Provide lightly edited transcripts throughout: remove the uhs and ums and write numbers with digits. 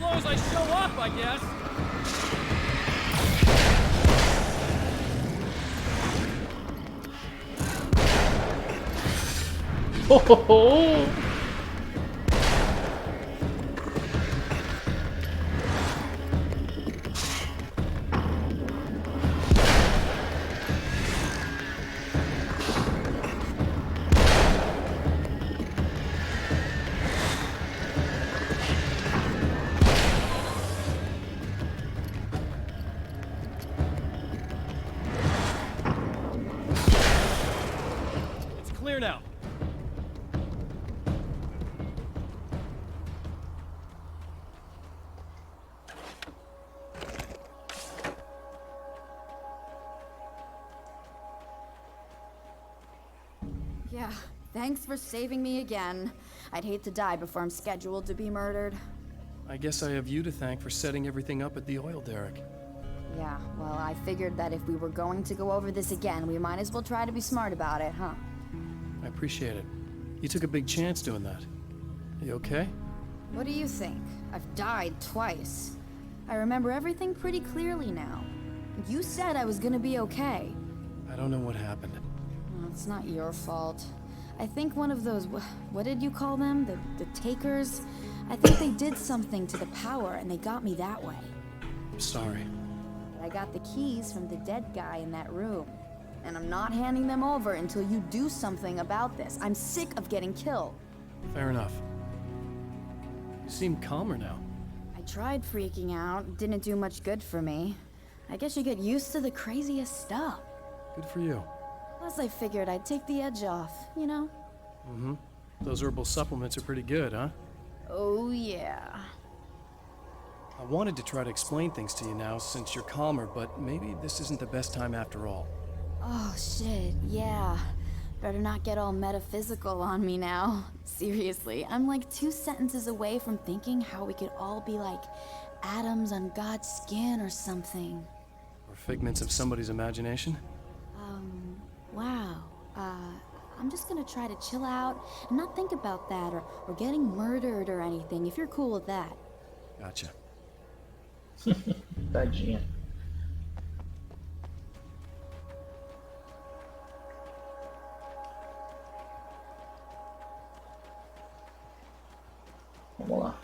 long as I show up, I guess. Ho ho ho! It's clear now. Yeah, thanks for saving me again. I'd hate to die before I'm scheduled to be murdered. I guess I have you to thank for setting everything up at the oil derrick. Yeah, well, I figured that if we were going to go over this again, we might as well try to be smart about it, huh? I appreciate it. You took a big chance doing that. You okay? What do you think? I've died twice. I remember everything pretty clearly now. You said I was gonna be okay. I don't know what happened. Well, it's not your fault. I think one of those, what did you call them? The takers? I think they did something to the power and they got me that way. I'm sorry. But I got the keys from the dead guy in that room. And I'm not handing them over until you do something about this. I'm sick of getting killed. Fair enough. You seem calmer now. I tried freaking out. Didn't do much good for me. I guess you get used to the craziest stuff. Good for you. Plus I figured I'd take the edge off, you know? Mm-hmm. Those herbal supplements are pretty good, huh? Oh yeah. I wanted to try to explain things to you now since you're calmer, but maybe this isn't the best time after all. Oh shit, yeah. Better not get all metaphysical on me now. Seriously, I'm like 2 sentences away from thinking how we could all be like atoms on God's skin or something. Or figments of somebody's imagination? Wow. I'm just gonna try to chill out and not think about that or getting murdered or anything, if you're cool with that. Gotcha. Tadinha. Vamos lá.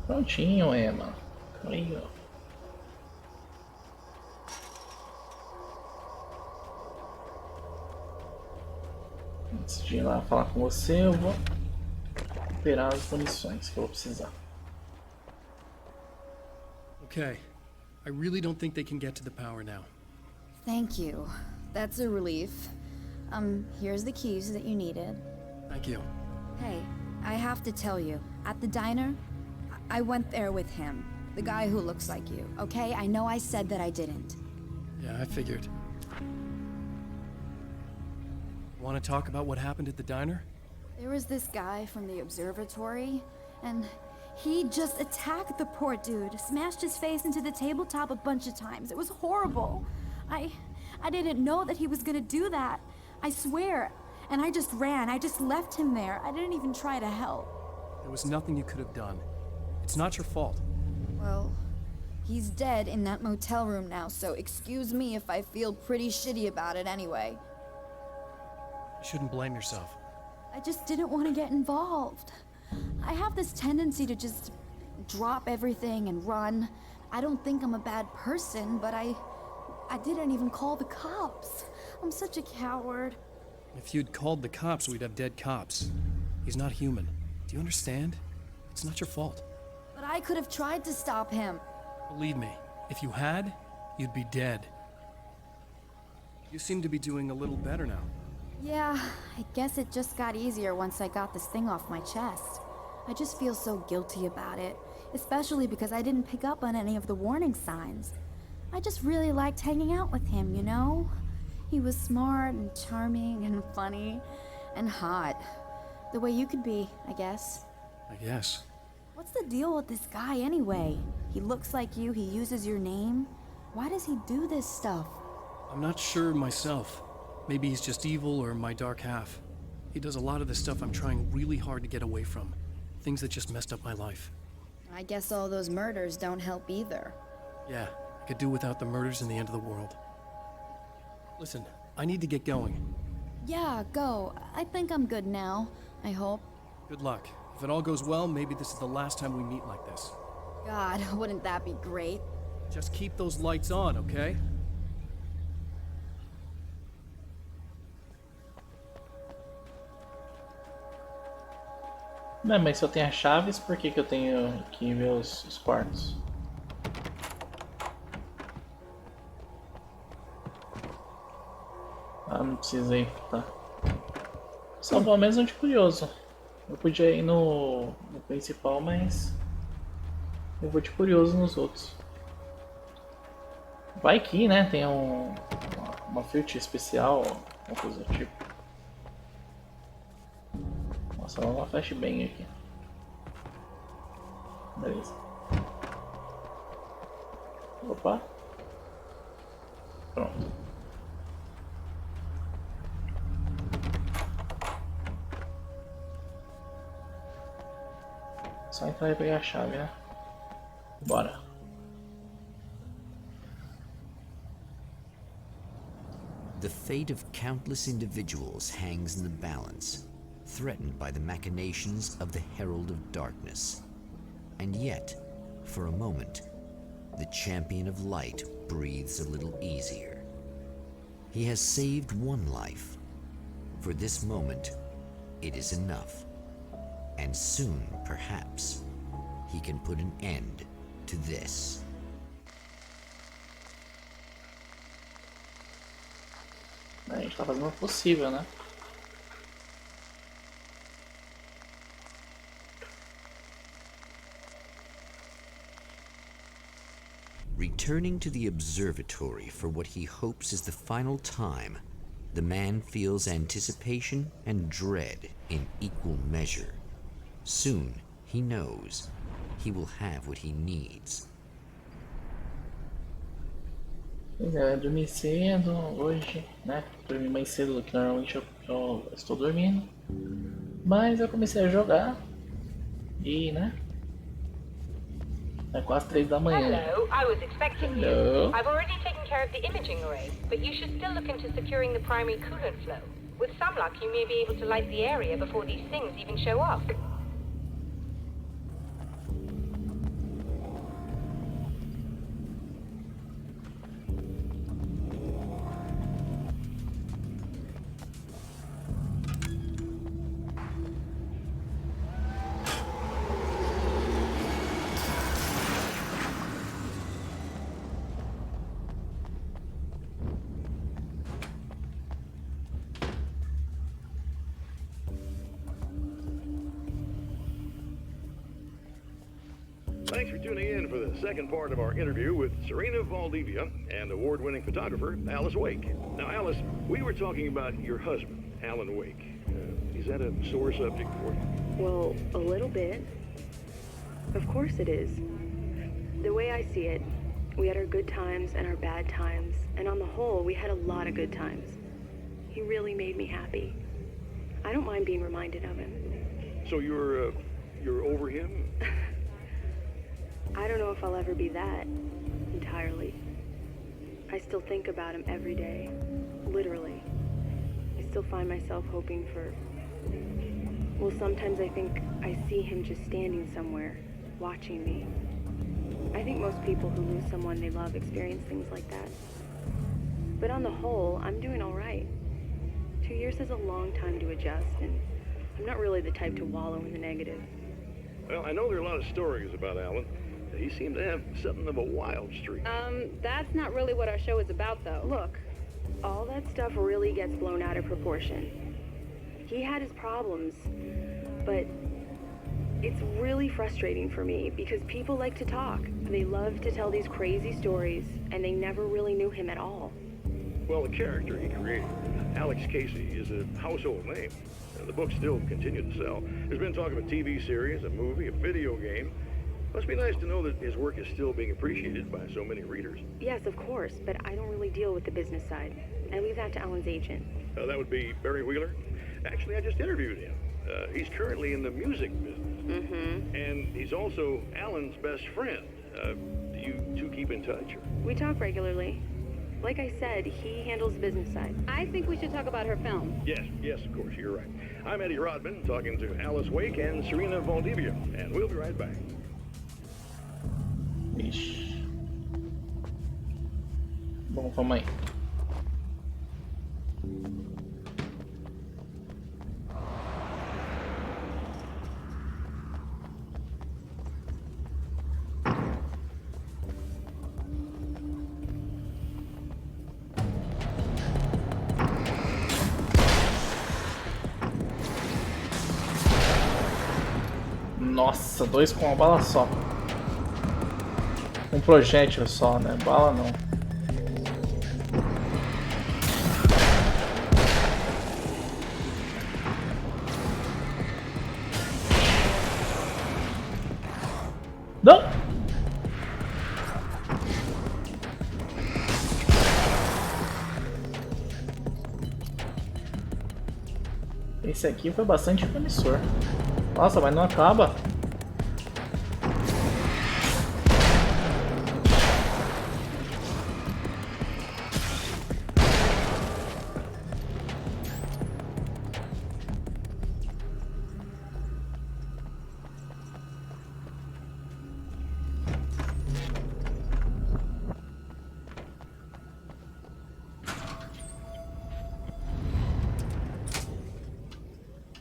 Prontinho, Emma. Aí, ó. Antes de ir lá falar com você, eu vou recuperar as munições que eu vou precisar. Okay. I really don't think they can get to the power now. Thank you. That's a relief. Here's the keys that you needed. Thank you. Hey, I have to tell you, at the diner, I went there with him. The guy who looks like you, okay? I know I said that I didn't. Yeah, I figured. Want to talk about what happened at the diner? There was this guy from the observatory, and he just attacked the poor dude, smashed his face into the tabletop a bunch of times. It was horrible. I didn't know that he was gonna do that. I swear. And I just ran. I just left him there. I didn't even try to help. There was nothing you could have done. It's not your fault. Well, he's dead in that motel room now, so excuse me if I feel pretty shitty about it anyway. You shouldn't blame yourself. I just didn't want to get involved. I have this tendency to just drop everything and run. I don't think I'm a bad person, but I didn't even call the cops. I'm such a coward. If you'd called the cops, we'd have dead cops. He's not human. Do you understand? It's not your fault. But I could have tried to stop him. Believe me, if you had, you'd be dead. You seem to be doing a little better now. Yeah, I guess it just got easier once I got this thing off my chest. I just feel so guilty about it, especially because I didn't pick up on any of the warning signs. I just really liked hanging out with him, you know? He was smart and charming and funny and hot. The way you could be, I guess. I guess. What's the deal with this guy anyway? He looks like you, he uses your name. Why does he do this stuff? I'm not sure myself. Maybe he's just evil or my dark half. He does a lot of the stuff I'm trying really hard to get away from. Things that just messed up my life. I guess all those murders don't help either. Yeah, I could do without the murders and the end of the world. Listen, I need to get going. Yeah, go. I think I'm good now. I hope. Good luck. If it all goes well, maybe this is the last time we meet like this. God, wouldn't that be great? Just keep those lights on, okay? Não, mas se eu tenho as chaves, por que eu tenho que ver os quartos? Ah, não precisei, tá. Só pelo menos de curioso. Eu podia ir no principal, mas eu vou de curioso nos outros. Vai que, né, tem uma filtro especial, uma coisa do tipo. Nossa, uma flashbang aqui. Beleza. Opa. Pronto. Só entrar e pegar a chave, né? Bora. The fate of countless individuals hangs in the balance, threatened by the machinations of the Herald of Darkness. And yet, for a moment, the Champion of Light breathes a little easier. He has saved one life. For this moment, it is enough. And soon, perhaps, he can put an end to this. A gente tá fazendo o possível, né? Returning to the observatory for what he hopes is the final time, the man feels anticipation and dread in equal measure. Soon, he knows, he will have what he needs. Pois é, eu dormi cedo hoje, né? Dormi mais cedo do que normalmente eu estou dormindo. Mas eu comecei a jogar e, né? É quase 3 da manhã. Hello, I was expecting Hello. you. I've already taken care of the imaging array, but you should still look into securing the primary coolant flow. With some luck, you may be able to light the area before these things even show up. Thanks for tuning in for the second part of our interview with Serena Valdivia and award-winning photographer Alice Wake. Now, Alice, we were talking about your husband, Alan Wake. Is that a sore subject for you? Well, a little bit. Of course it is. The way I see it, we had our good times and our bad times, and on the whole, we had a lot of good times. He really made me happy. I don't mind being reminded of him. So you're over him? I don't know if I'll ever be that, entirely. I still think about him every day, literally. I still find myself hoping for... Well, sometimes I think I see him just standing somewhere, watching me. I think most people who lose someone they love experience things like that. But on the whole, I'm doing all right. 2 years is a long time to adjust, and I'm not really the type to wallow in the negative. Well, I know there are a lot of stories about Alan. He seemed to have something of a wild streak. That's not really what our show is about, though. Look, all that stuff really gets blown out of proportion. He had his problems, but it's really frustrating for me because people like to talk. They love to tell these crazy stories, and they never really knew him at all. Well, the character he created, Alex Casey, is a household name. The books still continue to sell. There's been talk of a TV series, a movie, a video game. Must be nice to know that his work is still being appreciated by so many readers. Yes, of course, but I don't really deal with the business side. I leave that to Alan's agent. That would be Barry Wheeler. Actually, I just interviewed him. He's currently in the music business. And he's also Alan's best friend. Do you two keep in touch? Or? We talk regularly. Like I said, he handles the business side. I think we should talk about her film. Yes, of course, you're right. I'm Eddie Rodman, talking to Alice Wake and Serena Valdivia, and we'll be right back. Ixi. Bom, vamos aí. Nossa, dois com uma bala só. Um projétil só, né? Bala não. Não! Esse aqui foi bastante promissor. Nossa, mas não acaba.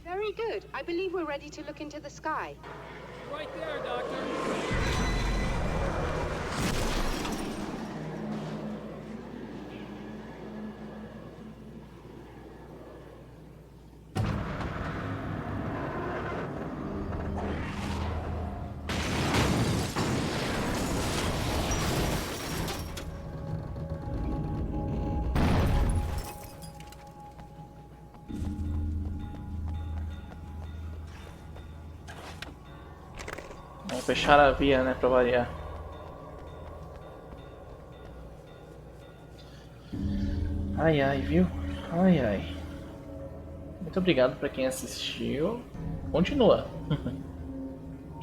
Very good. I believe we're ready to look into the sky. Right there, Doctor. Vamos fechar a via, né, pra variar. Ai, ai, viu? Ai, ai. Muito obrigado pra quem assistiu. Continua.